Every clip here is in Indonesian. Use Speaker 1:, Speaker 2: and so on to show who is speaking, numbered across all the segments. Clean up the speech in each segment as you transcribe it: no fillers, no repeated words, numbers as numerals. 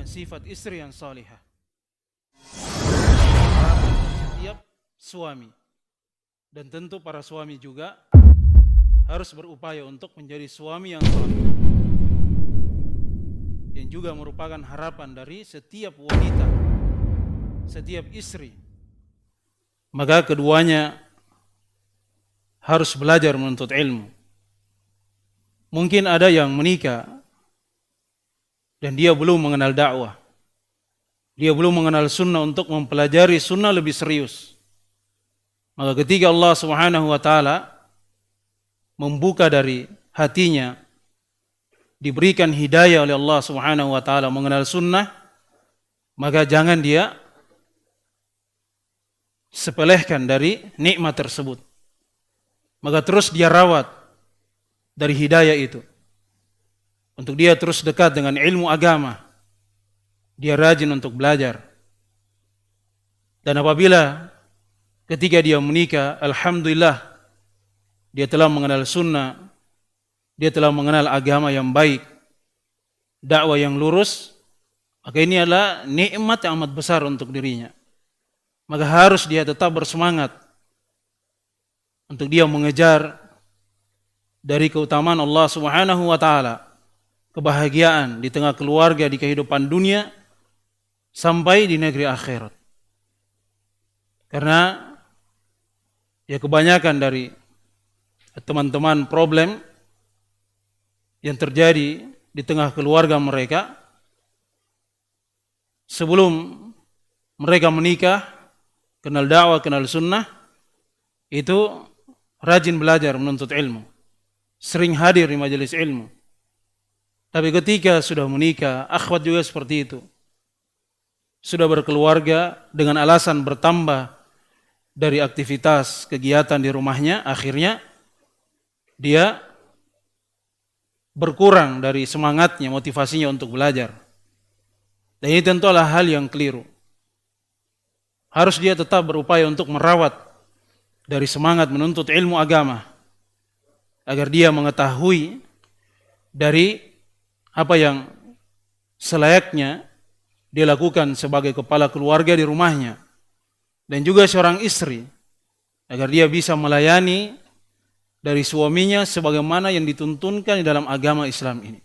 Speaker 1: dengan sifat istri yang salihah. Setiap suami, dan tentu para suami juga harus berupaya untuk menjadi suami yang saleh, yang juga merupakan harapan dari setiap wanita, setiap istri. Maka keduanya harus belajar menuntut ilmu. Mungkin ada yang menikah dan dia belum mengenal dakwah, dia belum mengenal sunnah untuk mempelajari sunnah lebih serius. Maka ketika Allah Subhanahu wa taala membuka dari hatinya, diberikan hidayah oleh Allah Subhanahu wa taala mengenal sunnah, maka jangan dia sepelehkan dari nikmat tersebut. Maka terus dia rawat dari hidayah itu, untuk dia terus dekat dengan ilmu agama. Dia rajin untuk belajar. Dan apabila ketika dia menikah, alhamdulillah, dia telah mengenal sunnah, dia telah mengenal agama yang baik, dakwah yang lurus, maka ini adalah nikmat yang amat besar untuk dirinya. Maka harus dia tetap bersemangat untuk dia mengejar dari keutamaan Allah Subhanahu wa taala, kebahagiaan di tengah keluarga, di kehidupan dunia sampai di negeri akhirat. Karena ya kebanyakan dari teman-teman problem yang terjadi di tengah keluarga mereka, sebelum mereka menikah, kenal dakwah, kenal sunnah, itu rajin belajar menuntut ilmu, sering hadir di majelis ilmu. Tapi ketika sudah menikah, akhwat juga seperti itu, sudah berkeluarga, dengan alasan bertambah dari aktivitas kegiatan di rumahnya, akhirnya dia berkurang dari semangatnya, motivasinya untuk belajar. Dan ini tentu adalah hal yang keliru. Harus dia tetap berupaya untuk merawat dari semangat menuntut ilmu agama, agar dia mengetahui dari apa yang selayaknya dia lakukan sebagai kepala keluarga di rumahnya, dan juga seorang istri, agar dia bisa melayani dari suaminya sebagaimana yang dituntunkan di dalam agama Islam ini.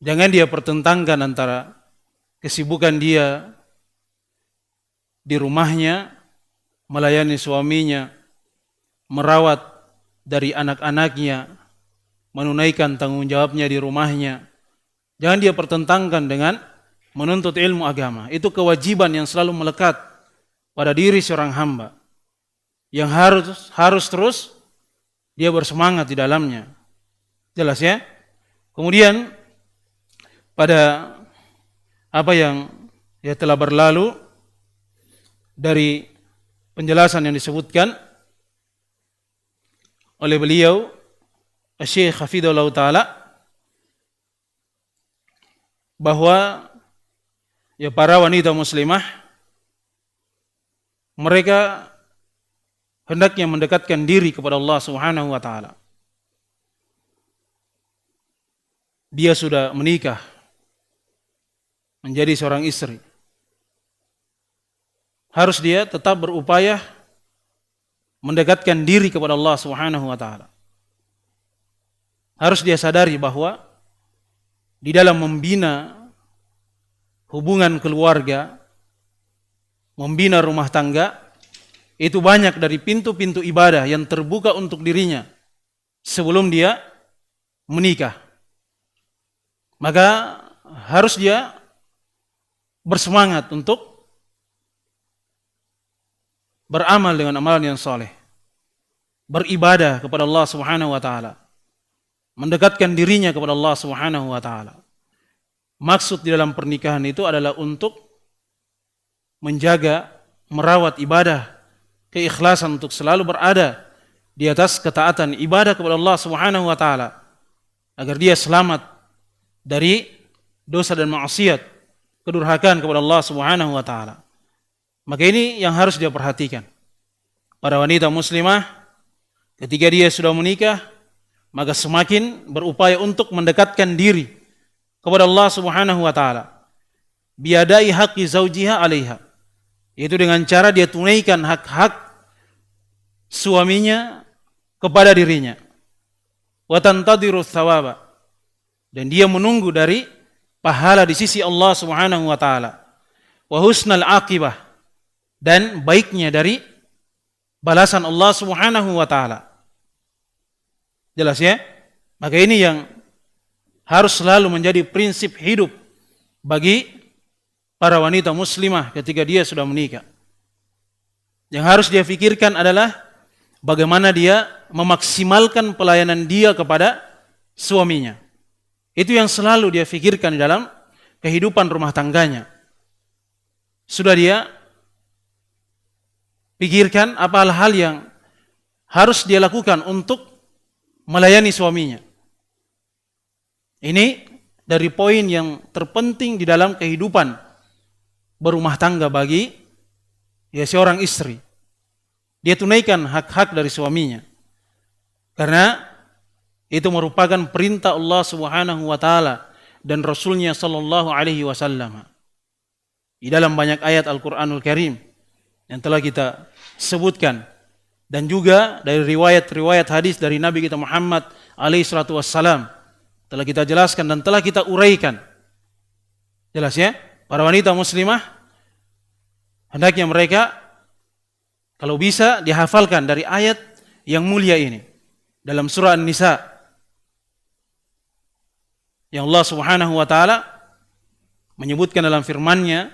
Speaker 1: Jangan dia pertentangkan antara kesibukan dia di rumahnya, melayani suaminya, merawat dari anak-anaknya, menunaikan tanggung jawabnya di rumahnya. Jangan dia pertentangkan dengan menuntut ilmu agama. Itu kewajiban yang selalu melekat pada diri seorang hamba, yang harus terus dia bersemangat di dalamnya. Jelas ya? Kemudian pada apa yang ya telah berlalu dari penjelasan yang disebutkan oleh beliau Syekh Hafidhullah Ta'ala, bahwa ya para wanita muslimah mereka hendaknya mendekatkan diri kepada Allah Subhanahu wa taala. Dia sudah menikah, menjadi seorang istri, harus dia tetap berupaya mendekatkan diri kepada Allah Subhanahu wa taala. Harus dia sadari bahwa di dalam membina hubungan keluarga, membina rumah tangga, itu banyak dari pintu-pintu ibadah yang terbuka untuk dirinya sebelum dia menikah. Maka harus dia bersemangat untuk beramal dengan amalan yang saleh, beribadah kepada Allah Subhanahu wa taala, mendekatkan dirinya kepada Allah Subhanahu wa taala. Maksud di dalam pernikahan itu adalah untuk menjaga, merawat ibadah, keikhlasan untuk selalu berada di atas ketaatan ibadah kepada Allah Subhanahu wa taala, agar dia selamat dari dosa dan maksiat, kedurhakaan kepada Allah Subhanahu wa taala. Maka ini yang harus dia perhatikan. Para wanita muslimah ketika dia sudah menikah, maka semakin berupaya untuk mendekatkan diri kepada Allah Subhanahu wa taala. Biadai haqqi zaujiha 'alaiha. Yaitu dengan cara dia tunaikan hak-hak suaminya kepada dirinya. Wa tantadiru tsawaba. Dan dia menunggu dari pahala di sisi Allah Subhanahu wa taala. Wa husnal aqibah. Dan baiknya dari balasan Allah Subhanahu wa taala. Jelas ya? Maka ini yang harus selalu menjadi prinsip hidup bagi para wanita muslimah ketika dia sudah menikah. Yang harus dia pikirkan adalah bagaimana dia memaksimalkan pelayanan dia kepada suaminya. Itu yang selalu dia pikirkan di dalam kehidupan rumah tangganya. Sudah dia pikirkan apa hal-hal yang harus dia lakukan untuk melayani suaminya. Ini dari poin yang terpenting di dalam kehidupan berumah tangga bagi seorang istri. Dia tunaikan hak-hak dari suaminya. Karena itu merupakan perintah Allah Subhanahu wa taala dan Rasulnya sallallahu alaihi wasallam. Di dalam banyak ayat Al-Qur'anul Karim yang telah kita sebutkan dan juga dari riwayat-riwayat hadis dari Nabi kita Muhammad alaihi salatu wassalam telah kita jelaskan dan telah kita uraikan. Jelas ya? Para wanita muslimah hendaknya mereka kalau bisa dihafalkan dari ayat yang mulia ini dalam surah An-Nisa yang Allah Subhanahu wa taala menyebutkan dalam firman-Nya,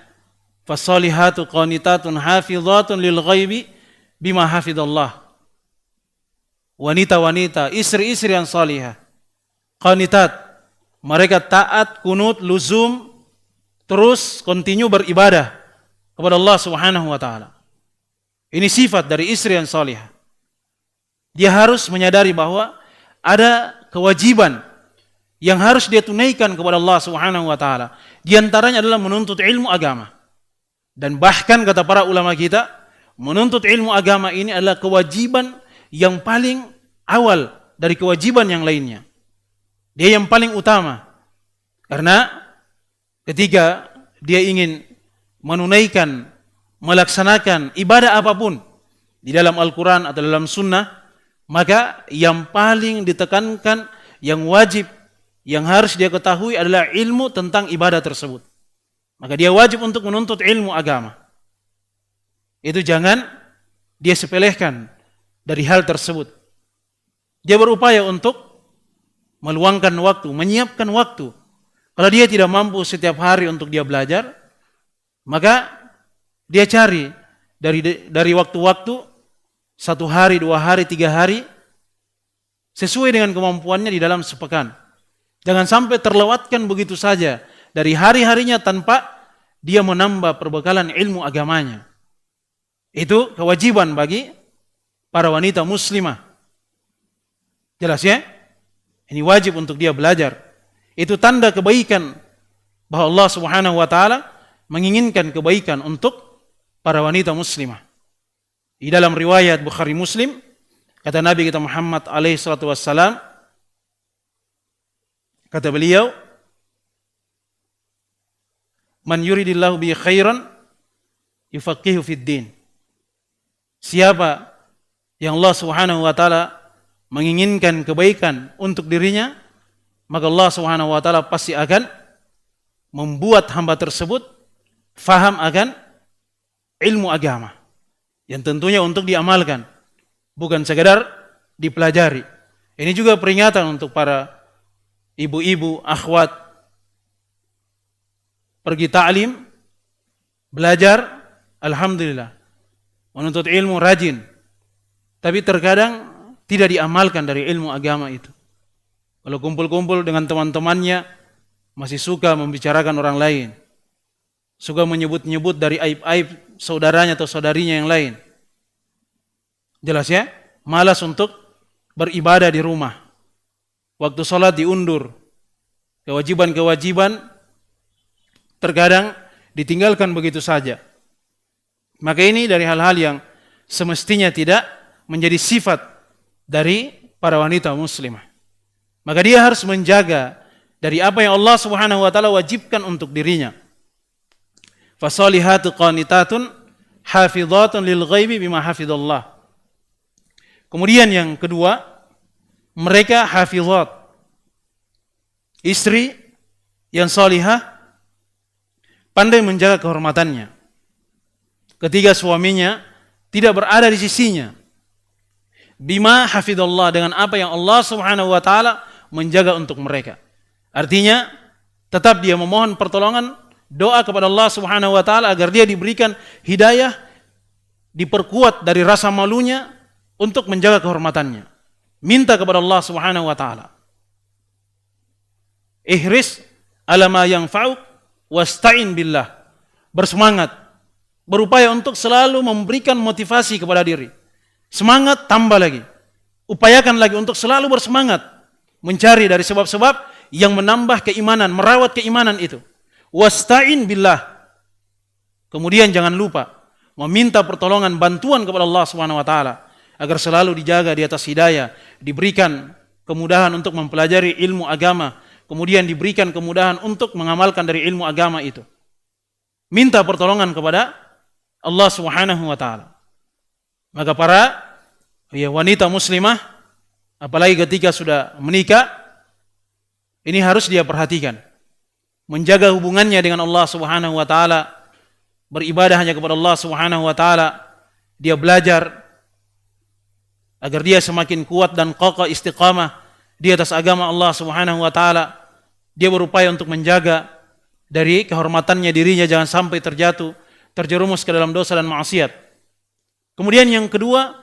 Speaker 1: "Fasolihatu qanitatun hafizatun lil ghaibi bima hafidallah." Wanita-wanita, istri-istri yang salihah, qanitat, mereka taat, kunut, luzum, terus continue beribadah kepada Allah Subhanahu wa taala. Ini sifat dari istri yang salihah. Dia harus menyadari bahwa ada kewajiban yang harus dia tunaikan kepada Allah Subhanahu wa taala. Di antaranya adalah menuntut ilmu agama. Dan bahkan kata para ulama kita, menuntut ilmu agama ini adalah kewajiban yang paling awal dari kewajiban yang lainnya. Dia yang paling utama. Karena ketika dia ingin menunaikan, melaksanakan ibadah apapun di dalam Al-Quran atau dalam Sunnah, maka yang paling ditekankan, yang wajib, yang harus dia ketahui adalah ilmu tentang ibadah tersebut. Maka dia wajib untuk menuntut ilmu agama. Itu jangan dia sepelehkan dari hal tersebut. Dia berupaya untuk meluangkan waktu, menyiapkan waktu. Kalau dia tidak mampu setiap hari untuk dia belajar, maka dia cari dari waktu-waktu, 1 hari, 2 hari, 3 hari, sesuai dengan kemampuannya di dalam sepekan. Jangan sampai terlewatkan begitu saja dari hari-harinya tanpa dia menambah perbekalan ilmu agamanya. Itu kewajiban bagi para wanita muslimah. Jelas ya? Ini wajib untuk dia belajar. Itu tanda kebaikan bahwa Allah Subhanahu wa taala menginginkan kebaikan untuk para wanita muslimah. Di dalam riwayat Bukhari Muslim, kata Nabi kita Muhammad alaihi salatu wassalam, kata beliau, "Man yuridillahu bi khairan yufaqihu fid din." Siapa yang Allah Subhanahu wa taala menginginkan kebaikan untuk dirinya, maka Allah Subhanahu wa taala pasti akan membuat hamba tersebut faham akan ilmu agama yang tentunya untuk diamalkan, bukan sekadar dipelajari. Ini juga peringatan untuk para ibu-ibu, akhwat, pergi ta'lim, belajar, alhamdulillah, menuntut ilmu rajin, tapi terkadang tidak diamalkan dari ilmu agama itu. Kalau kumpul-kumpul dengan teman-temannya, masih suka membicarakan orang lain, suka menyebut-nyebut dari aib-aib saudaranya atau saudarinya yang lain. Jelas ya? Malas untuk beribadah di rumah. Waktu sholat diundur. Kewajiban-kewajiban terkadang ditinggalkan begitu saja. Maka ini dari hal-hal yang semestinya tidak menjadi sifat dari para wanita muslimah. Maka dia harus menjaga dari apa yang Allah Subhanahu wa taala wajibkan untuk dirinya. Fasalihatu qanitatun hafizatun lil ghaibi bima hafizallah. Kemudian yang kedua, mereka hafizat, istri yang salihah, pandai menjaga kehormatannya ketika suaminya tidak berada di sisinya. Bima hafizallah, dengan apa yang Allah Subhanahu wa taala menjaga untuk mereka. Artinya tetap dia memohon pertolongan, doa kepada Allah Subhanahu wa taala agar dia diberikan hidayah, diperkuat dari rasa malunya untuk menjaga kehormatannya. Minta kepada Allah Subhanahu wa taala. Ihris ala ma yanfa'uk wasta'in billah. Bersemangat, berupaya untuk selalu memberikan motivasi kepada diri. Semangat tambah lagi. Upayakan lagi untuk selalu bersemangat mencari dari sebab-sebab yang menambah keimanan, merawat keimanan itu. Wasta'in billah. Kemudian jangan lupa meminta pertolongan, bantuan kepada Allah Subhanahu wa taala agar selalu dijaga di atas hidayah, diberikan kemudahan untuk mempelajari ilmu agama, kemudian diberikan kemudahan untuk mengamalkan dari ilmu agama itu. Minta pertolongan kepada Allah Subhanahu wa taala. Maka para wanita muslimah, apalagi ketika sudah menikah, ini harus dia perhatikan. Menjaga hubungannya dengan Allah Subhanahu wa taala, beribadah hanya kepada Allah Subhanahu wa taala. Dia belajar agar dia semakin kuat dan kokoh istiqamah di atas agama Allah Subhanahu wa taala. Dia berupaya untuk menjaga dari kehormatannya dirinya jangan sampai terjerumus ke dalam dosa dan maksiat. Kemudian yang kedua,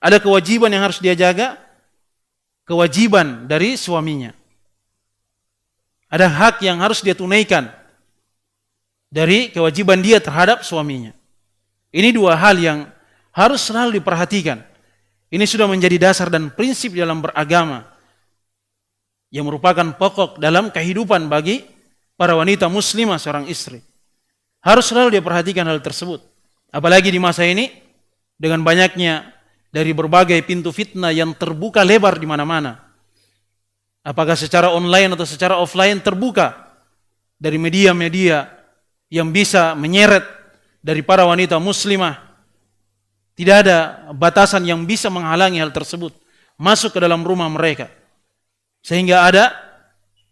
Speaker 1: ada kewajiban yang harus dia jaga, kewajiban dari suaminya. Ada hak yang harus dia tunaikan dari kewajiban dia terhadap suaminya. Ini dua hal yang harus selalu diperhatikan. Ini sudah menjadi dasar dan prinsip dalam beragama yang merupakan pokok dalam kehidupan bagi para wanita muslimah seorang istri. Harus selalu dia perhatikan hal tersebut. Apalagi di masa ini dengan banyaknya dari berbagai pintu fitnah yang terbuka lebar di mana-mana. Apakah secara online atau secara offline terbuka dari media-media yang bisa menyeret dari para wanita muslimah. Tidak ada batasan yang bisa menghalangi hal tersebut masuk ke dalam rumah mereka. Sehingga ada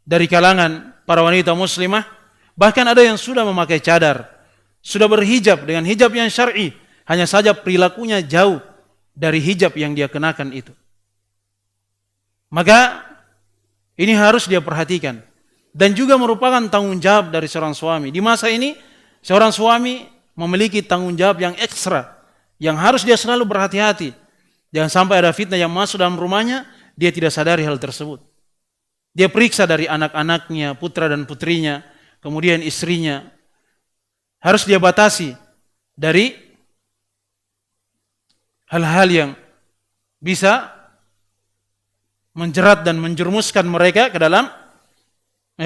Speaker 1: dari kalangan para wanita muslimah, bahkan ada yang sudah memakai cadar, sudah berhijab dengan hijab yang syar'i, hanya saja perilakunya jauh dari hijab yang dia kenakan itu. Maka ini harus dia perhatikan. Dan juga merupakan tanggung jawab dari seorang suami. Di masa ini, seorang suami memiliki tanggung jawab yang ekstra, yang harus dia selalu berhati-hati. Jangan sampai ada fitnah yang masuk dalam rumahnya, dia tidak sadari hal tersebut. Dia periksa dari anak-anaknya, putra dan putrinya, kemudian istrinya. Harus dia batasi dari hal-hal yang bisa menjerat dan menjerumuskan mereka ke dalam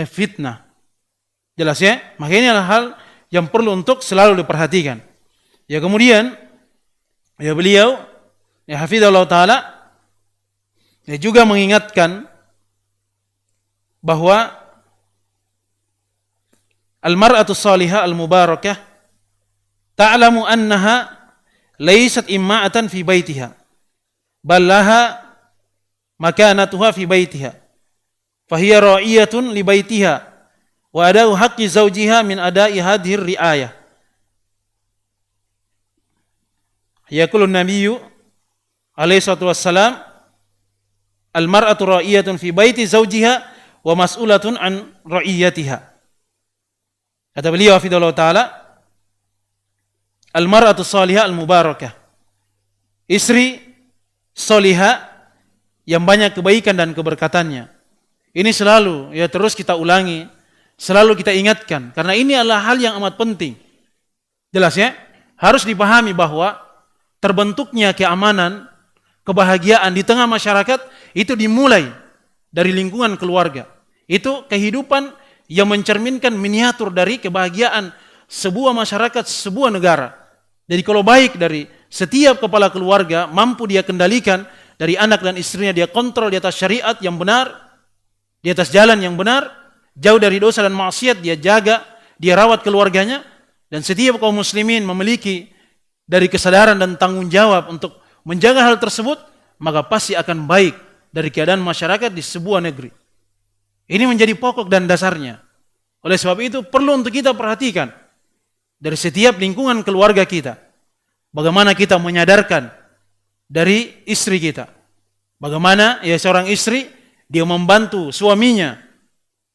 Speaker 1: fitnah. Jelas ya? Maka ini adalah hal yang perlu untuk selalu diperhatikan. Ya kemudian, ya beliau, ya hafizallahu ta'ala, ya juga mengingatkan bahwa al-mar'atu salihah al-mubarakah ta'lamu annaha laysat imma'atan fi baitiha bal laha makanatuha fi baitiha fahiya ra'iyatun li baitiha wa ada'u haqqi zawjiha min ada'i hadhihi ri'ayah. Yaqulu an-nabiyyu alaihi salatu wassalam al-mar'atu ra'iyatun fi baiti zawjiha wa mas'ulatun an ra'iyatiha. Kata beliau hafizallahu ta'ala, al-mar'atu salihah al-mubarakah, istri salihah yang banyak kebaikan dan keberkatannya. Ini selalu ya terus kita ulangi, selalu kita ingatkan, karena ini adalah hal yang amat penting. Jelas ya? Harus dipahami bahwa terbentuknya keamanan, kebahagiaan di tengah masyarakat itu dimulai dari lingkungan keluarga. Itu kehidupan yang mencerminkan miniatur dari kebahagiaan sebuah masyarakat, sebuah negara. Jadi kalau baik dari setiap kepala keluarga, mampu dia kendalikan dari anak dan istrinya, dia kontrol di atas syariat yang benar, di atas jalan yang benar, jauh dari dosa dan maksiat, dia jaga, dia rawat keluarganya, dan setiap kaum muslimin memiliki dari kesadaran dan tanggung jawab untuk menjaga hal tersebut, maka pasti akan baik dari keadaan masyarakat di sebuah negeri. Ini menjadi pokok dan dasarnya. Oleh sebab itu perlu untuk kita perhatikan dari setiap lingkungan keluarga kita, bagaimana kita menyadarkan dari istri kita. Bagaimana ya seorang istri, dia membantu suaminya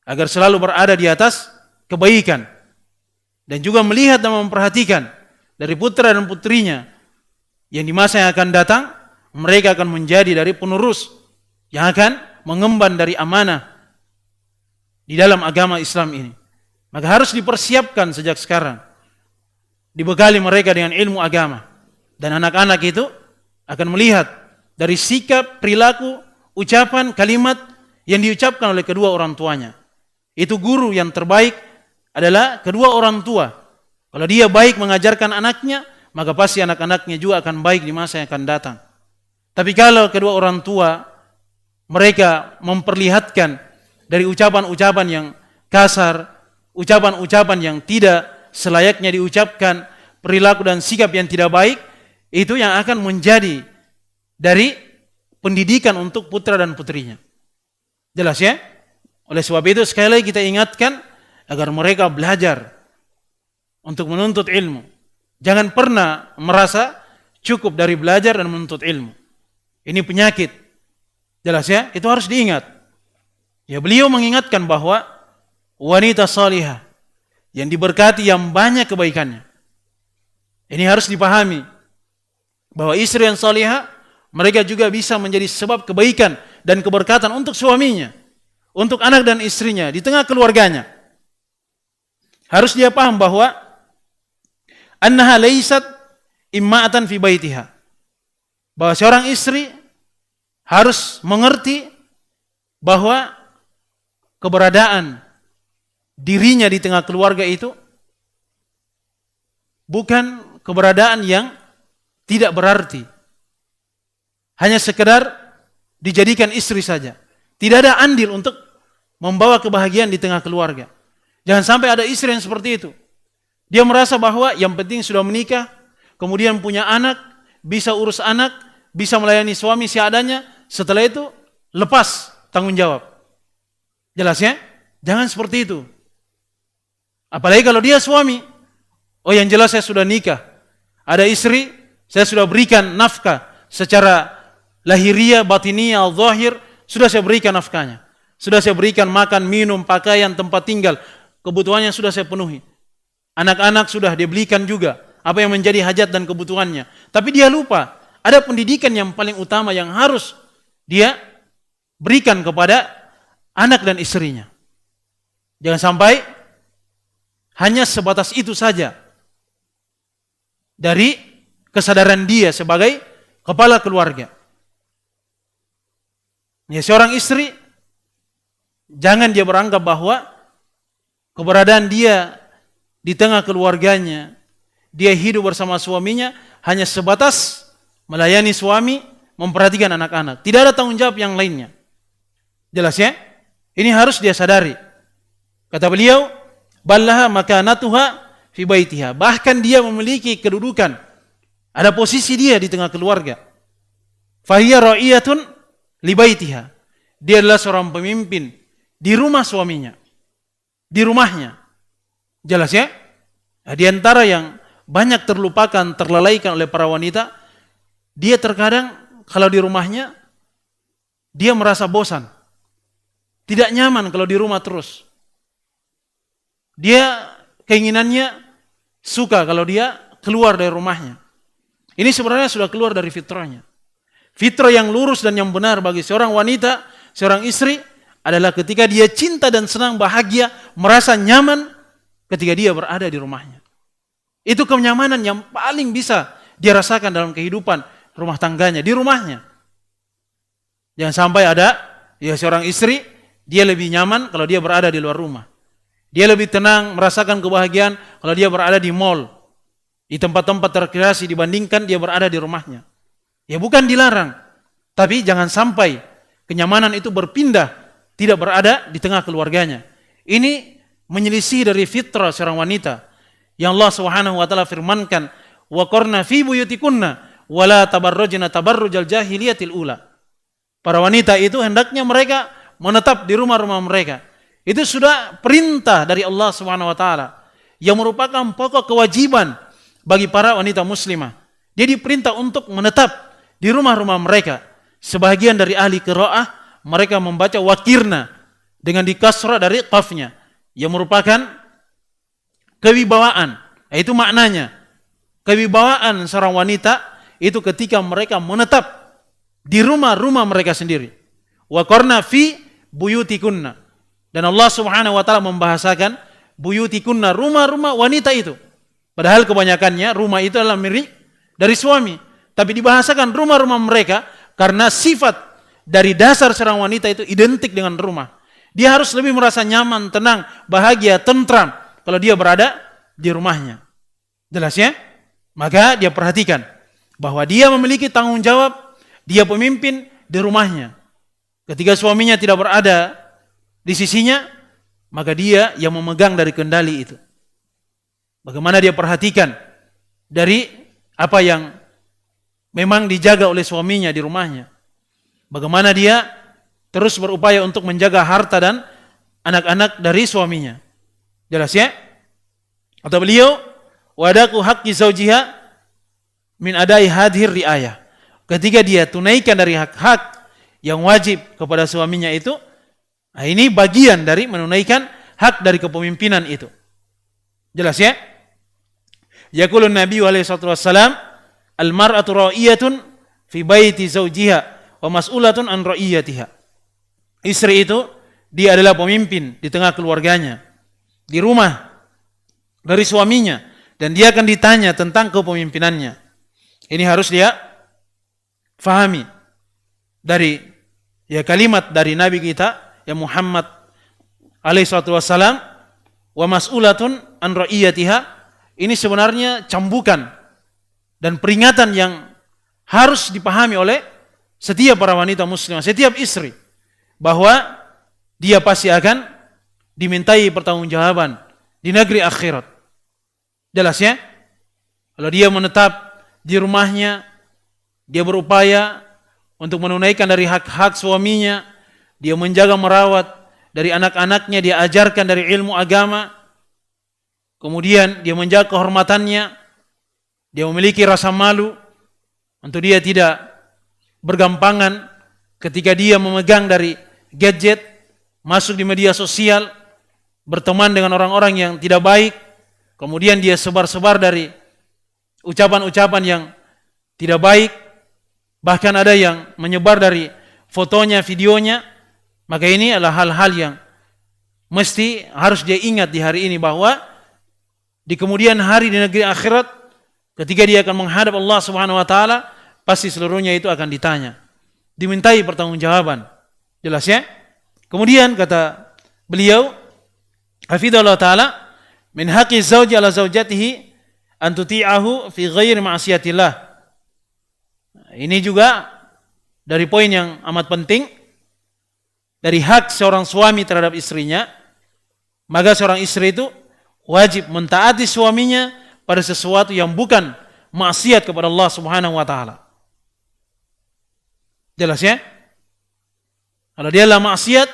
Speaker 1: agar selalu berada di atas kebaikan. Dan juga melihat dan memperhatikan dari putra dan putrinya yang di masa yang akan datang, mereka akan menjadi dari penerus yang akan mengemban dari amanah di dalam agama Islam ini. Maka harus dipersiapkan sejak sekarang. Dibekali mereka dengan ilmu agama. Dan anak-anak itu akan melihat dari sikap, perilaku, ucapan, kalimat yang diucapkan oleh kedua orang tuanya. Itu guru yang terbaik adalah kedua orang tua. Kalau dia baik mengajarkan anaknya, maka pasti anak-anaknya juga akan baik di masa yang akan datang. Tapi kalau kedua orang tua mereka memperlihatkan dari ucapan-ucapan yang kasar, ucapan-ucapan yang tidak selayaknya diucapkan, perilaku dan sikap yang tidak baik, itu yang akan menjadi dari pendidikan untuk putra dan putrinya. Jelas ya? Oleh sebab itu sekali lagi kita ingatkan agar mereka belajar untuk menuntut ilmu. Jangan pernah merasa cukup dari belajar dan menuntut ilmu. Ini penyakit. Jelas ya? Itu harus diingat. Ya, beliau mengingatkan bahwa wanita salihah yang diberkati yang banyak kebaikannya. Ini harus dipahami bahwa istri yang salihah mereka juga bisa menjadi sebab kebaikan dan keberkatan untuk suaminya, untuk anak dan istrinya, di tengah keluarganya. Harus dia paham bahwa annaha laysat imma'atan fi baitiha. Bahwa seorang istri harus mengerti bahwa keberadaan dirinya di tengah keluarga itu bukan keberadaan yang tidak berarti. Hanya sekedar dijadikan istri saja. Tidak ada andil untuk membawa kebahagiaan di tengah keluarga. Jangan sampai ada istri yang seperti itu. Dia merasa bahwa yang penting sudah menikah, kemudian punya anak, bisa urus anak, bisa melayani suami seadanya, setelah itu lepas tanggung jawab. Jelas ya? Jangan seperti itu. Apalagi kalau dia suami. Oh, yang jelas saya sudah nikah. Ada istri, saya sudah berikan nafkah secara lahiriah, batiniah, al-zahir, sudah saya berikan nafkahnya. Sudah saya berikan makan, minum, pakaian, tempat tinggal. Kebutuhannya sudah saya penuhi. Anak-anak sudah dibelikan juga apa yang menjadi hajat dan kebutuhannya. Tapi dia lupa, ada pendidikan yang paling utama yang harus dia berikan kepada anak dan istrinya. Jangan sampai hanya sebatas itu saja dari kesadaran dia sebagai kepala keluarga. Ya, seorang istri jangan dia beranggap bahwa keberadaan dia di tengah keluarganya, dia hidup bersama suaminya hanya sebatas melayani suami, memperhatikan anak-anak. Tidak ada tanggung jawab yang lainnya. Jelas ya? Ini harus dia sadari. Kata beliau, ballaha makanatuha fi baitiha. Bahkan dia memiliki kedudukan. Ada posisi dia di tengah keluarga. Fahiya ra'iyatun li baitiha. Dia adalah seorang pemimpin di rumah suaminya. Di rumahnya. Jelas ya? Nah, di antara yang banyak terlupakan, terlalaikan oleh para wanita, dia terkadang kalau di rumahnya, dia merasa bosan. Tidak nyaman kalau di rumah terus. Dia keinginannya suka kalau dia keluar dari rumahnya. Ini sebenarnya sudah keluar dari fitrahnya. Fitrah yang lurus dan yang benar bagi seorang wanita, seorang istri, adalah ketika dia cinta dan senang, bahagia, merasa nyaman ketika dia berada di rumahnya. Itu kenyamanan yang paling bisa dia rasakan dalam kehidupan rumah tangganya, di rumahnya. Jangan sampai ada ya seorang istri, dia lebih nyaman kalau dia berada di luar rumah. Dia lebih tenang, merasakan kebahagiaan kalau dia berada di mall, di tempat-tempat rekreasi dibandingkan dia berada di rumahnya. Ya bukan dilarang, tapi jangan sampai kenyamanan itu berpindah, tidak berada di tengah keluarganya. Ini menyelisih dari fitrah seorang wanita yang Allah Subhanahu wa taala firmankan, wa qarna fi buyutikunna wala tabarrujna tabarrujal jahiliyatil ula. Para wanita itu hendaknya mereka menetap di rumah-rumah mereka. Itu sudah perintah dari Allah Subhanahu wa taala yang merupakan pokok kewajiban bagi para wanita muslimah. Dia diperintah untuk menetap di rumah-rumah mereka. Sebagian dari ahli qiraah mereka membaca wakirna dengan dikasrah dari qafnya yang merupakan kewibawaan. Itu maknanya. Kewibawaan seorang wanita itu ketika mereka menetap di rumah-rumah mereka sendiri. Wa qarna fi buyutikunna. Dan Allah Subhanahu wa taala membahasakan buyutikunna, rumah-rumah wanita itu. Padahal kebanyakannya rumah itu adalah milik dari suami, tapi dibahasakan rumah-rumah mereka karena sifat dari dasar seorang wanita itu identik dengan rumah. Dia harus lebih merasa nyaman, tenang, bahagia, tentram kalau dia berada di rumahnya. Jelas ya? Maka dia perhatikan bahwa dia memiliki tanggung jawab, dia pemimpin di rumahnya. Ketika suaminya tidak berada di sisinya, maka dia yang memegang dari kendali itu. Bagaimana dia perhatikan dari apa yang memang dijaga oleh suaminya di rumahnya. Bagaimana dia terus berupaya untuk menjaga harta dan anak-anak dari suaminya. Jelas ya? Atau beliau, wadaku haqqi zaujiha min adai hadhir riayah. Ketika dia tunaikan dari hak-hak yang wajib kepada suaminya itu, nah ini bagian dari menunaikan hak dari kepemimpinan itu. Jelas ya? Yaqulun Nabi alaihi wasallam, al-mar'atu ra'iyatun fi baiti zawjiha wa mas'ulatun an ra'iyatiha. Istri itu dia adalah pemimpin di tengah keluarganya, di rumah dari suaminya, dan dia akan ditanya tentang kepemimpinannya. Ini harus dia fahami dari kalimat dari Nabi kita ya Muhammad alaihi wasallam, wa mas'ulatun an ra'iyatiha. Ini sebenarnya cambukan dan peringatan yang harus dipahami oleh setiap para wanita muslimah, setiap istri, bahwa dia pasti akan dimintai pertanggungjawaban di negeri akhirat. Jelas ya? Kalau dia menetap di rumahnya, dia berupaya untuk menunaikan dari hak-hak suaminya, dia menjaga merawat dari anak-anaknya, dia ajarkan dari ilmu agama, kemudian dia menjaga kehormatannya, dia memiliki rasa malu untuk dia tidak bergampangan ketika dia memegang dari gadget, masuk di media sosial, berteman dengan orang-orang yang tidak baik, kemudian dia sebar-sebar dari ucapan-ucapan yang tidak baik, bahkan ada yang menyebar dari fotonya, videonya. Maka ini adalah hal-hal yang mesti harus dia ingat di hari ini, bahwa di kemudian hari di negeri akhirat ketika dia akan menghadap Allah Subhanahu wa taala, pasti seluruhnya itu akan ditanya, dimintai pertanggungjawaban. Jelas ya? Kemudian kata beliau hafizallahu taala, min haqqi zauji ala zaujatihi an tuti'ahu fi ghairi ma'siyatillah. Ini juga dari poin yang amat penting, dari hak seorang suami terhadap istrinya. Maka seorang istri itu wajib mentaati suaminya pada sesuatu yang bukan maksiat kepada Allah Subhanahu wa taala. Jelas ya? Kalau dia adalah maksiat,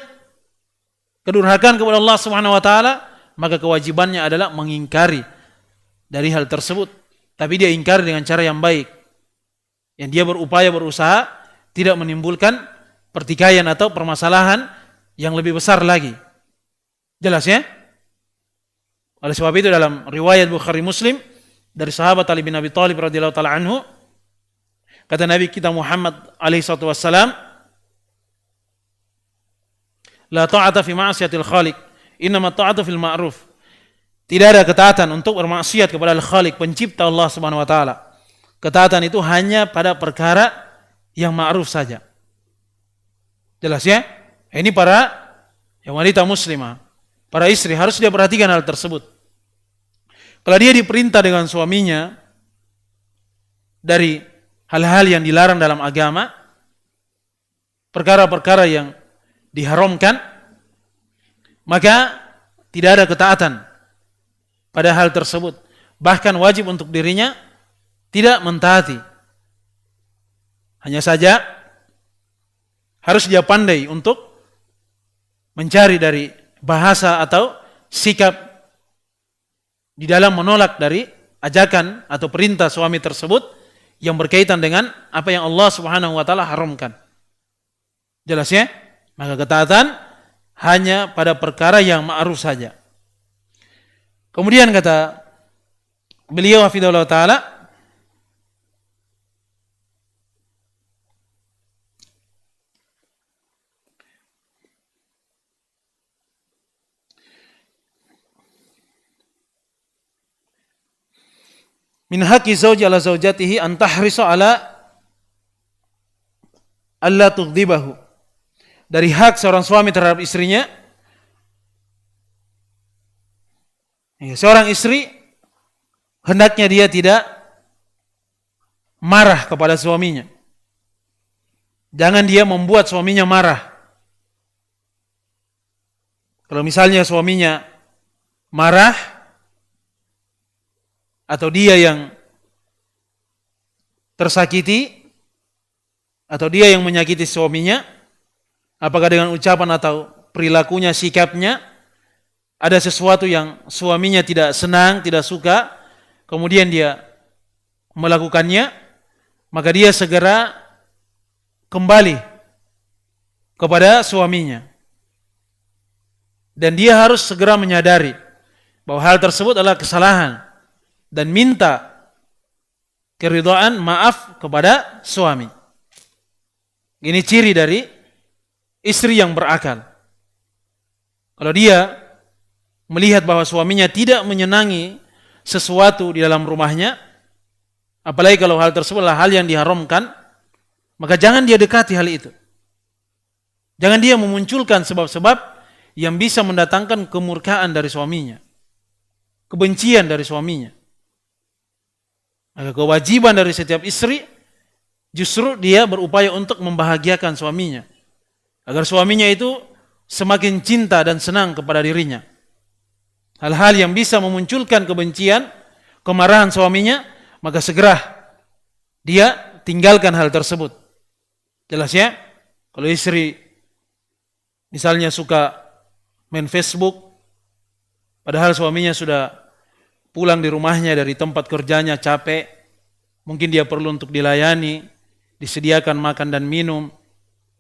Speaker 1: kedurhakaan kepada Allah Subhanahu wa taala, maka kewajibannya adalah mengingkari dari hal tersebut. Tapi dia ingkari dengan cara yang baik, yang dia berusaha tidak menimbulkan pertikaian atau permasalahan yang lebih besar lagi. Jelas ya? Oleh sebab itu dalam riwayat Bukhari Muslim dari sahabat Ali bin Abi Thalib radhiyallahu taala anhu, kata Nabi kita Muhammad alaihi wasallam, la ta'ata fi ma'siyatil khaliq, innama ta'atu fil ma'ruf. Tidak ada ketaatan untuk bermaksiat kepada Al-Khaliq, pencipta Allah Subhanahu wa taala. Ketaatan itu hanya pada perkara yang ma'ruf saja. Jelas ya? Ini para wanita muslimah, para istri harus dia perhatikan hal tersebut. Kalau dia diperintah dengan suaminya dari hal-hal yang dilarang dalam agama, perkara-perkara yang diharamkan, maka tidak ada ketaatan pada hal tersebut. Bahkan wajib untuk dirinya tidak mentaati. Hanya saja harus dia pandai untuk mencari dari bahasa atau sikap di dalam menolak dari ajakan atau perintah suami tersebut yang berkaitan dengan apa yang Allah Subhanahu wa taala haramkan. Jelas ya? Maka ketaatan hanya pada perkara yang ma'ruf saja. Kemudian kata beliau hafizahullah taala, min haqqi zawji ala zawjatihi an tahrisa ala alla tughdibahu. Dari hak seorang suami terhadap istrinya, seorang istri hendaknya dia tidak marah kepada suaminya. Jangan dia membuat suaminya marah. Kalau misalnya suaminya marah atau dia yang tersakiti atau dia yang menyakiti suaminya, apakah dengan ucapan atau perilakunya, sikapnya, ada sesuatu yang suaminya tidak senang, tidak suka, kemudian dia melakukannya, maka dia segera kembali kepada suaminya. Dan dia harus segera menyadari bahwa hal tersebut adalah kesalahan dan minta keridhaan, maaf kepada suami. Ini ciri dari istri yang berakal. Kalau dia melihat bahwa suaminya tidak menyenangi sesuatu di dalam rumahnya, apalagi kalau hal tersebut adalah hal yang diharamkan, maka jangan dia dekati hal itu. Jangan dia memunculkan sebab-sebab yang bisa mendatangkan kemurkaan dari suaminya, kebencian dari suaminya. Maka kewajiban dari setiap istri justru dia berupaya untuk membahagiakan suaminya, agar suaminya itu semakin cinta dan senang kepada dirinya. Hal-hal yang bisa memunculkan kebencian, kemarahan suaminya, maka segera dia tinggalkan hal tersebut. Jelas ya? Kalau istri misalnya suka main Facebook, padahal suaminya sudah pulang di rumahnya dari tempat kerjanya capek, mungkin dia perlu untuk dilayani, disediakan makan dan minum,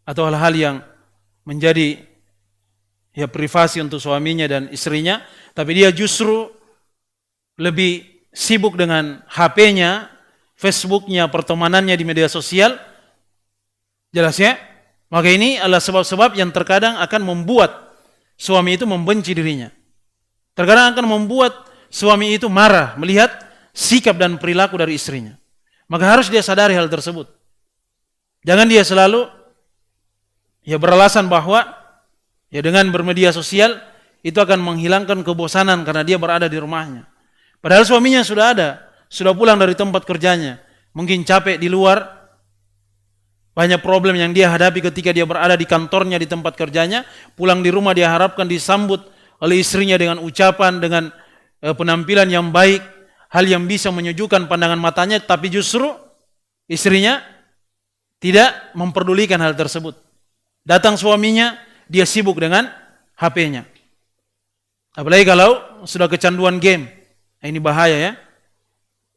Speaker 1: atau hal-hal yang menjadi privasi untuk suaminya dan istrinya, tapi dia justru lebih sibuk dengan HP-nya, Facebook-nya, pertemanannya di media sosial. Jelas ya? Maka ini adalah sebab-sebab yang terkadang akan membuat suami itu membenci dirinya. Terkadang akan membuat suami itu marah melihat sikap dan perilaku dari istrinya. Maka harus dia sadari hal tersebut. Jangan dia selalu beralasan bahwa dengan bermedia sosial itu akan menghilangkan kebosanan karena dia berada di rumahnya. Padahal suaminya sudah pulang dari tempat kerjanya, mungkin capek di luar, banyak problem yang dia hadapi ketika dia berada di kantornya, di tempat kerjanya, pulang di rumah dia harapkan disambut oleh istrinya dengan ucapan, dengan penampilan yang baik, hal yang bisa menyejukkan pandangan matanya, tapi justru istrinya tidak memperdulikan hal tersebut. Datang suaminya, dia sibuk dengan HP-nya. Apalagi kalau sudah kecanduan game. Nah, ini bahaya ya.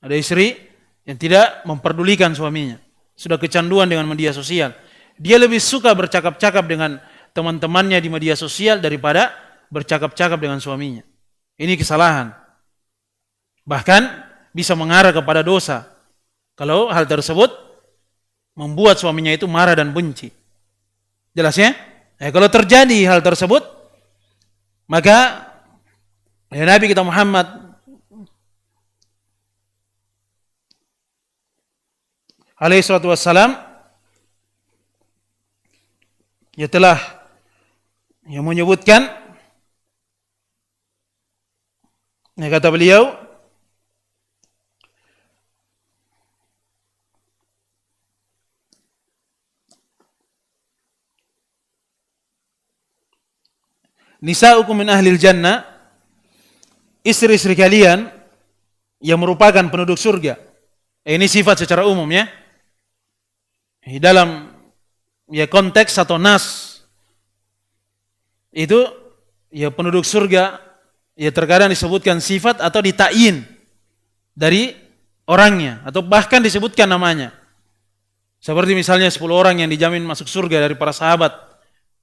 Speaker 1: Ada istri yang tidak memperdulikan suaminya, sudah kecanduan dengan media sosial. Dia lebih suka bercakap-cakap dengan teman-temannya di media sosial daripada bercakap-cakap dengan suaminya. Ini kesalahan. Bahkan bisa mengarah kepada dosa kalau hal tersebut membuat suaminya itu marah dan benci. Jelas ya? Kalau terjadi hal tersebut, maka Nabi kita Muhammad alaihi salatu wassalam telah menyebutkan, kata beliau, nisa'ukum min ahlil jannah istri-istri kalian yang merupakan penduduk surga. Ini sifat secara umum ya. Dalam ya konteks atau nas itu ya penduduk surga ya terkadang disebutkan sifat atau ditakyin dari orangnya atau bahkan disebutkan namanya. Seperti misalnya 10 orang yang dijamin masuk surga dari para sahabat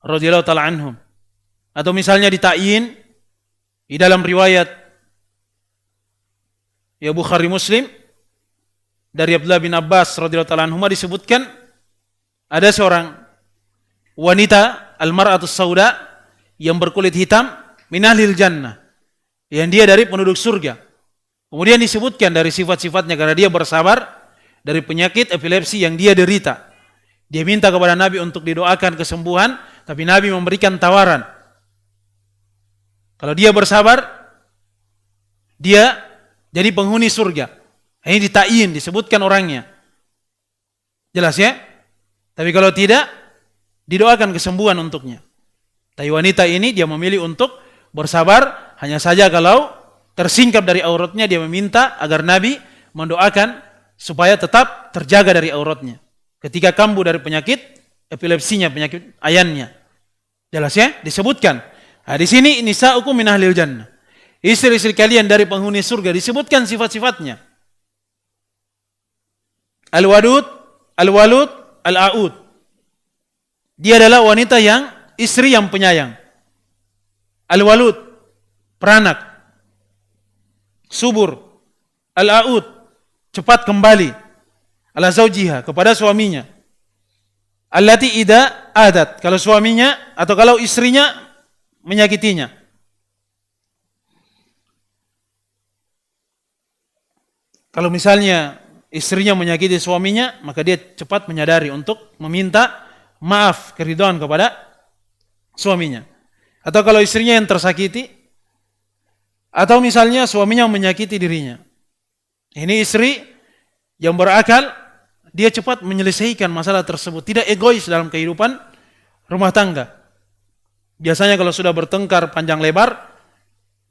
Speaker 1: radhiyallahu taala anhum. Atau misalnya ditakyin di dalam riwayat ya Bukhari Muslim dari Abdullah bin Abbas radhiyallahu taala anhuma disebutkan ada seorang wanita al-mar'atus sauda yang berkulit hitam min ahlil jannah, yang dia dari penduduk surga. Kemudian disebutkan dari sifat-sifatnya karena dia bersabar dari penyakit epilepsi yang dia derita. Dia minta kepada Nabi untuk didoakan kesembuhan, tapi Nabi memberikan tawaran. Kalau dia bersabar, dia jadi penghuni surga. Ini ditakyin, disebutkan orangnya. Jelas ya? Tapi kalau tidak, didoakan kesembuhan untuknya. Tapi wanita ini dia memilih untuk bersabar, hanya saja kalau tersingkap dari auratnya dia meminta agar Nabi mendoakan supaya tetap terjaga dari auratnya. Ketika kambuh dari penyakit epilepsinya, penyakit ayannya. Jelas ya? Disebutkan. Nah, di sini nisa'ukum min ahlil jannah. Istri-istri kalian dari penghuni surga, disebutkan sifat-sifatnya. Al-wadud, al-walud, al-a'ud. Dia adalah wanita yang istri yang penyayang. Al-walud, peranak. Subur. Al-a'ud, cepat kembali. Ala zaujiha, kepada suaminya. Allati idza adat, kalau suaminya atau kalau istrinya menyakitinya. Kalau misalnya istrinya menyakiti suaminya, maka dia cepat menyadari untuk meminta maaf, keridhaan kepada suaminya. Atau kalau istrinya yang tersakiti, atau misalnya suaminya menyakiti dirinya. Ini istri yang berakal, dia cepat menyelesaikan masalah tersebut, tidak egois dalam kehidupan rumah tangga. Biasanya kalau sudah bertengkar panjang lebar,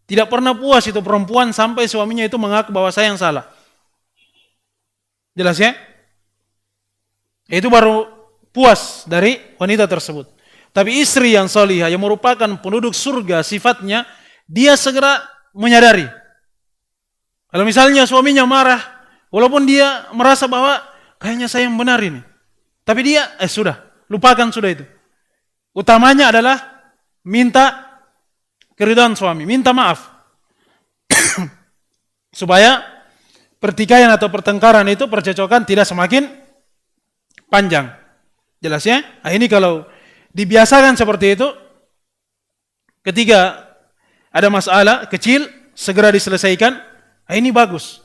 Speaker 1: tidak pernah puas itu perempuan sampai suaminya itu mengaku bahwa saya yang salah. Jelas ya? Itu baru puas dari wanita tersebut. Tapi istri yang salihah yang merupakan penduduk surga sifatnya, dia segera menyadari. Kalau misalnya suaminya marah, walaupun dia merasa bahwa kayaknya saya yang benar ini, tapi dia sudah, lupakan sudah itu. Utamanya adalah minta keridhaan suami, minta maaf. Supaya pertikaian atau pertengkaran itu, percecokan tidak semakin panjang. Jelas ya? Nah, ini kalau dibiasakan seperti itu, ketika ada masalah kecil, segera diselesaikan, nah ini bagus.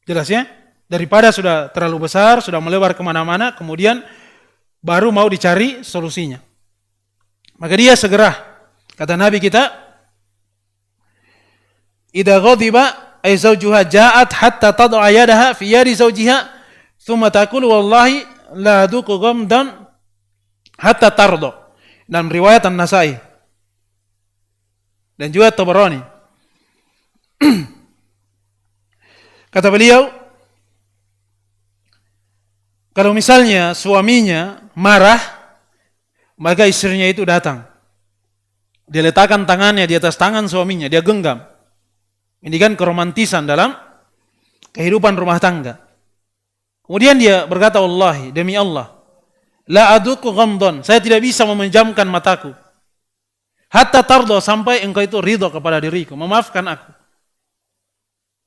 Speaker 1: Jelas ya? Daripada sudah terlalu besar, sudah melebar kemana-mana, kemudian baru mau dicari solusinya. Maka dia segera, kata Nabi kita, idza ghadiba ay zawjuha ja'at hatta tad'a yadaha fi yadi zawjiha thumma taqulu wallahi la aduqu ghamdan hatta tardo. Dalam riwayat An-Nasai dan juga Tabarani. Kata beliau, kalau misalnya suaminya marah, maka istrinya itu datang. Dia letakkan tangannya di atas tangan suaminya, dia genggam. Ini kan keromantisan dalam kehidupan rumah tangga. Kemudian dia berkata, wallahi, demi Allah, la aduku ghamdon, saya tidak bisa memejamkan mataku. Hatta tardo, sampai engkau itu ridho kepada diriku, memaafkan aku.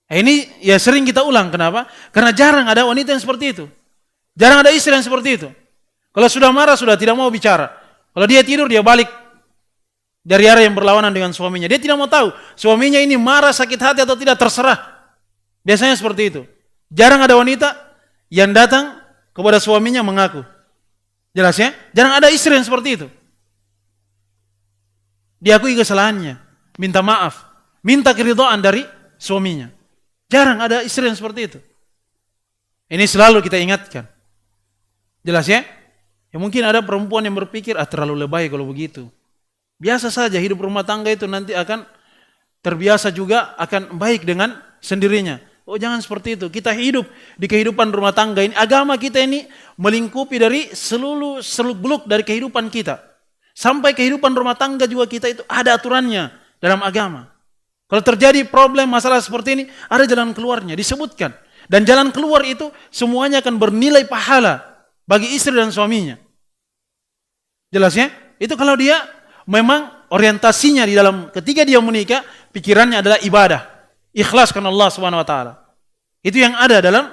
Speaker 1: Nah, ini ya sering kita ulang, kenapa? Karena jarang ada wanita yang seperti itu. Jarang ada istri yang seperti itu. Kalau sudah marah, sudah tidak mau bicara. Kalau dia tidur, dia balik dari arah yang berlawanan dengan suaminya. Dia tidak mau tahu suaminya ini marah, sakit hati atau tidak, terserah. Biasanya seperti itu. Jarang ada wanita yang datang kepada suaminya mengaku. Jelas ya? Jarang ada istri yang seperti itu. Diakui kesalahannya, minta maaf, minta keridhaan dari suaminya. Jarang ada istri yang seperti itu. Ini selalu kita ingatkan. Jelas ya? Ya mungkin ada perempuan yang berpikir, terlalu lebay kalau begitu. Biasa saja hidup rumah tangga itu nanti akan terbiasa juga akan baik dengan sendirinya. Oh, jangan seperti itu. Kita hidup di kehidupan rumah tangga ini. Agama kita ini melingkupi dari seluruh seluk-beluk dari kehidupan kita. Sampai kehidupan rumah tangga juga kita itu ada aturannya dalam agama. Kalau terjadi problem masalah seperti ini, ada jalan keluarnya, disebutkan. Dan jalan keluar itu semuanya akan bernilai pahala bagi istri dan suaminya. Jelas ya? Itu kalau dia memang orientasinya di dalam ketika dia menikah, pikirannya adalah ibadah. Ikhlas karena Allah Subhanahu wa taala. Itu yang ada dalam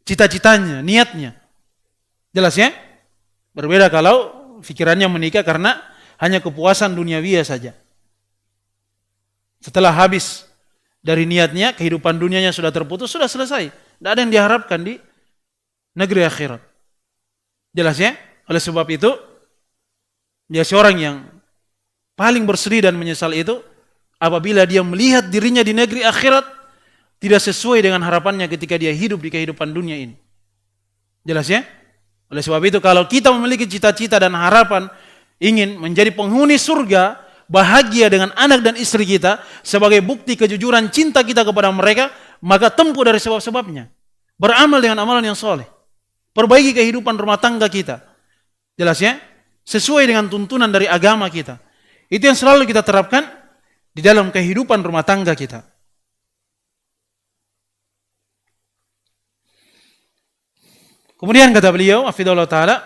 Speaker 1: cita-citanya, niatnya. Jelas ya? Berbeda kalau pikirannya menikah karena hanya kepuasan duniawi saja. Setelah habis dari niatnya, kehidupan dunianya sudah terputus, sudah selesai. Tidak ada yang diharapkan di negeri akhirat. Jelas ya? Oleh sebab itu, dia seorang yang paling bersedih dan menyesal itu apabila dia melihat dirinya di negeri akhirat tidak sesuai dengan harapannya ketika dia hidup di kehidupan dunia ini. Jelas ya? Oleh sebab itu kalau kita memiliki cita-cita dan harapan ingin menjadi penghuni surga, bahagia dengan anak dan istri kita sebagai bukti kejujuran cinta kita kepada mereka, maka tempuh dari sebab-sebabnya. Beramal dengan amalan yang soleh. Perbaiki kehidupan rumah tangga kita. Jelas ya? Sesuai dengan tuntunan dari agama kita. Itu yang selalu kita terapkan di dalam kehidupan rumah tangga kita. Kemudian kata beliau, hafizahullah ta'ala,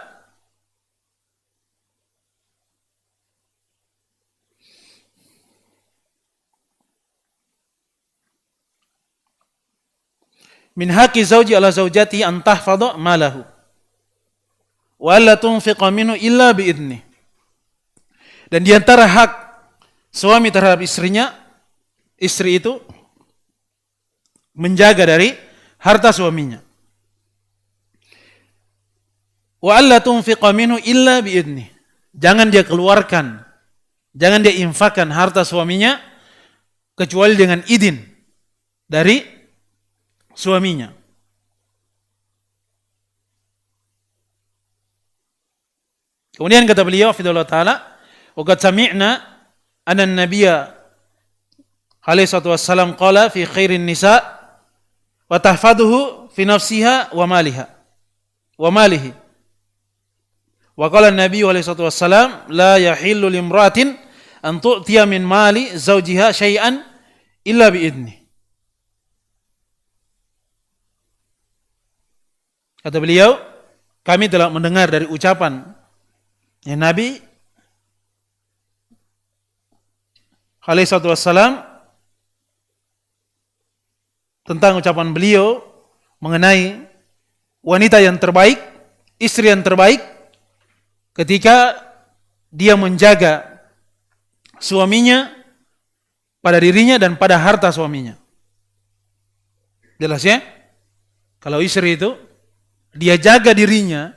Speaker 1: min haqqi zawji ala zawjati an tahfadha malahu wa alla tunfiqa minhu illa biidnih. Dan di antara hak suami terhadap istrinya, istri itu menjaga dari harta suaminya. Wa alla tunfiqa minhu illa biidnih. Jangan dia keluarkan, jangan dia infakkan harta suaminya kecuali dengan izin dari suaminya. Kemudian kata beliau hafizahullah ta'ala, wa qad sami'na anna an-nabiyya alaihi salatu wassalam qala fi khairin nisa wa tahfaduhu fi nafsiha wa maliha wa malihi. Wa qala an-nabiy alaihi salatu wassalam la yahillu limra'atin an tu'tiya min mali zawjiha syai'an illa bi idnih. Kata beliau, kami telah mendengar dari ucapan ya Nabi alaihi salatu wassalam tentang ucapan beliau mengenai wanita yang terbaik, istri yang terbaik ketika dia menjaga suaminya pada dirinya dan pada harta suaminya. Jelas ya? Kalau istri itu dia jaga dirinya,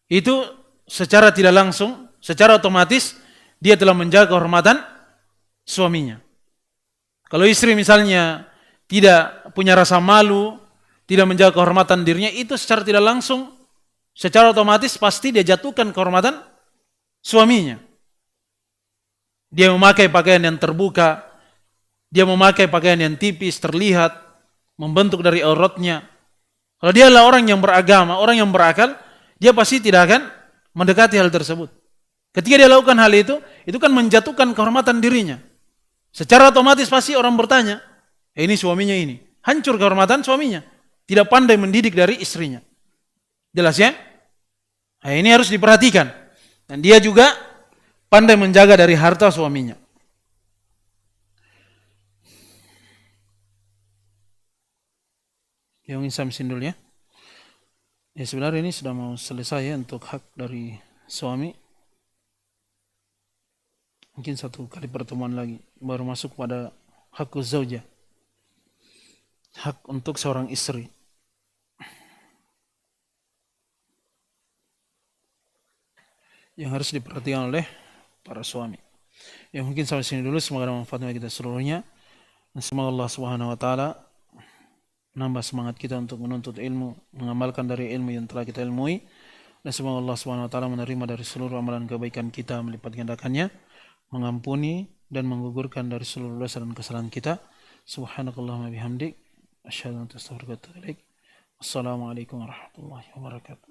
Speaker 1: itu secara tidak langsung, secara otomatis dia telah menjaga kehormatan suaminya. Kalau istri misalnya tidak punya rasa malu, tidak menjaga kehormatan dirinya, itu secara tidak langsung, secara otomatis pasti dia jatuhkan kehormatan suaminya. Dia memakai pakaian yang terbuka, dia memakai pakaian yang tipis, terlihat, membentuk dari auratnya. Kalau dia adalah orang yang beragama, orang yang berakal, dia pasti tidak akan mendekati hal tersebut. Ketika dia lakukan hal itu kan menjatuhkan kehormatan dirinya. Secara otomatis pasti orang bertanya, ini suaminya ini. Hancur kehormatan suaminya. Tidak pandai mendidik dari istrinya. Jelas ya? Nah, ini harus diperhatikan. Dan dia juga pandai menjaga dari harta suaminya. Yang ingin saya mesin dulu ya. Ya sebenarnya ini sudah mau selesai ya untuk hak dari suami. Mungkin satu kali pertemuan lagi baru masuk pada hak zaujah. Hak untuk seorang istri. Yang harus diperhatikan oleh para suami. Ya mungkin sampai sini dulu, semoga ada manfaatnya kita seluruhnya. Dan semoga Allah Subhanahu wa taala menambah semangat kita untuk menuntut ilmu, mengamalkan dari ilmu yang telah kita ilmui. Dan semoga Allah Subhanahu wa taala menerima dari seluruh amalan kebaikan kita, melipat gandakannya, mengampuni dan menggugurkan dari seluruh dosa dan kesalahan kita. Subhanakallahumma bihamdik, asyhadu an la ilaha illa anta, astaghfiruka wa atubu ilaik. Wassalamualaikum warahmatullahi wabarakatuh.